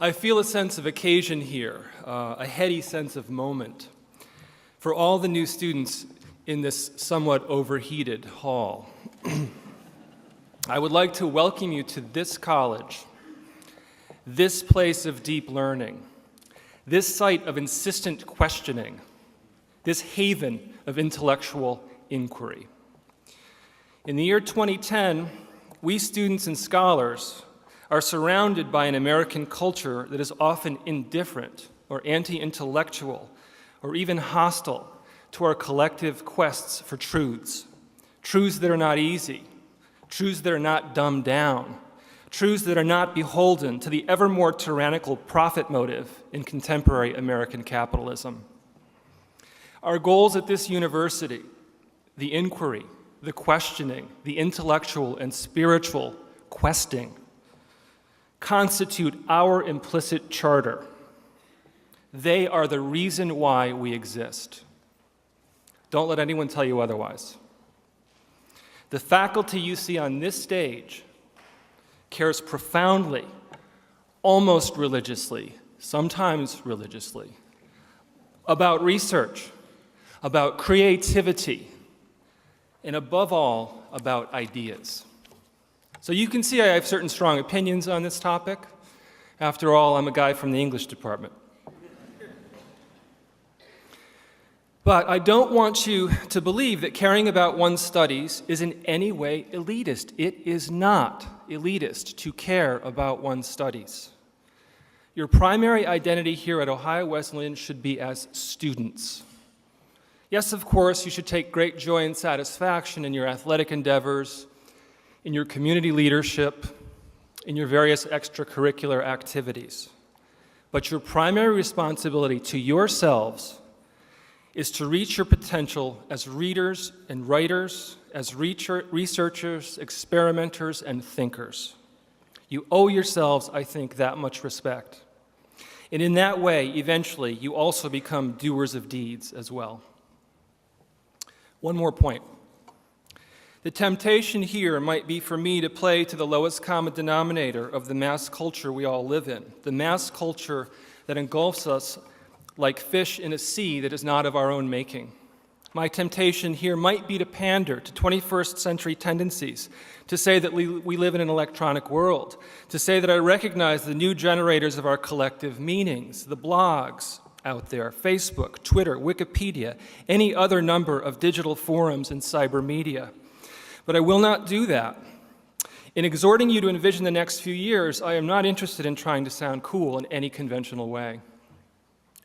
I feel a sense of occasion here, a heady sense of moment for all the new students in this somewhat overheated hall. I would like to welcome you to this college, this place of deep learning, this site of insistent questioning, this haven of intellectual inquiry. In the year 2010, we students and scholars are surrounded by an American culture that is often indifferent or anti-intellectual or even hostile to our collective quests for truths. Truths that are not easy, truths that are not dumbed down, truths that are not beholden to the ever more tyrannical profit motive in contemporary American capitalism. Our goals at this university, the inquiry, the questioning, the intellectual and spiritual questing, constitute our implicit charter. They are the reason why we exist. Don't let anyone tell you otherwise. The faculty you see on this stage cares profoundly, almost religiously, sometimes religiously, about research, about creativity, and above all, about ideas. So you can see I have certain strong opinions on this topic. After all, I'm a guy from the English department. But I don't want you to believe that caring about one's studies is in any way elitist. It is not elitist to care about one's studies. Your primary identity here at Ohio Wesleyan should be as students. Yes, of course, you should take great joy and satisfaction in your athletic endeavors, in your community leadership, in your various extracurricular activities. But your primary responsibility to yourselves is to reach your potential as readers and writers, as researchers, experimenters, and thinkers. You owe yourselves, I think, that much respect. And in that way, eventually, you also become doers of deeds as well. One more point. The temptation here might be for me to play to the lowest common denominator of the mass culture we all live in, the mass culture that engulfs us like fish in a sea that is not of our own making. My temptation here might be to pander to 21st century tendencies, to say that we live in an electronic world, to say that I recognize the new generators of our collective meanings, the blogs out there, Facebook, Twitter, Wikipedia, any other number of digital forums and cyber media. But I will not do that. In exhorting you to envision the next few years, I am not interested in trying to sound cool in any conventional way.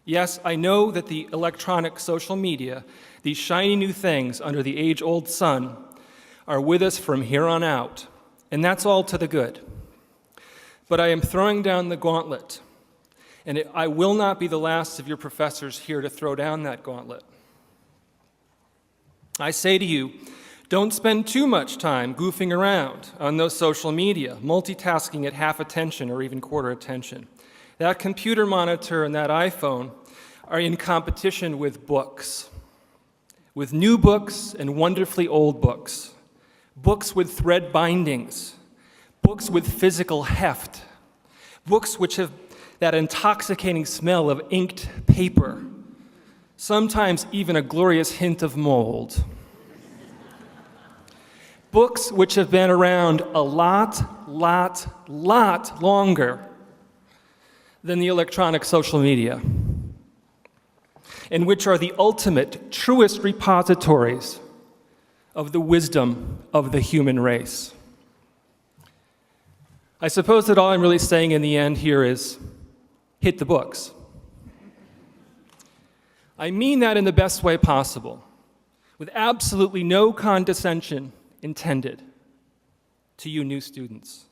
Yes, I know that the electronic social media, these shiny new things under the age-old sun, are with us from here on out, and that's all to the good. But I am throwing down the gauntlet, and I will not be the last of your professors here to throw down that gauntlet. I say to you, don't spend too much time goofing around on those social media, multitasking at half attention or even quarter attention. That computer monitor and that iPhone are in competition with books, with new books and wonderfully old books, books with thread bindings, books with physical heft, books which have that intoxicating smell of inked paper, sometimes even a glorious hint of mold. Books which have been around a lot longer than the electronic social media, and which are the ultimate, truest repositories of the wisdom of the human race. I suppose that all I'm really saying in the end here is, hit the books. I mean that in the best way possible, with absolutely no condescension intended to you new students,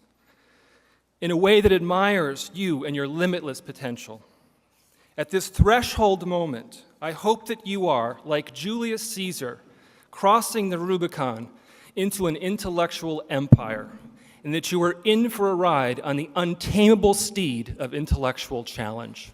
in a way that admires you and your limitless potential. At this threshold moment, I hope that you are, like Julius Caesar, crossing the Rubicon into an intellectual empire, and that you are in for a ride on the untamable steed of intellectual challenge.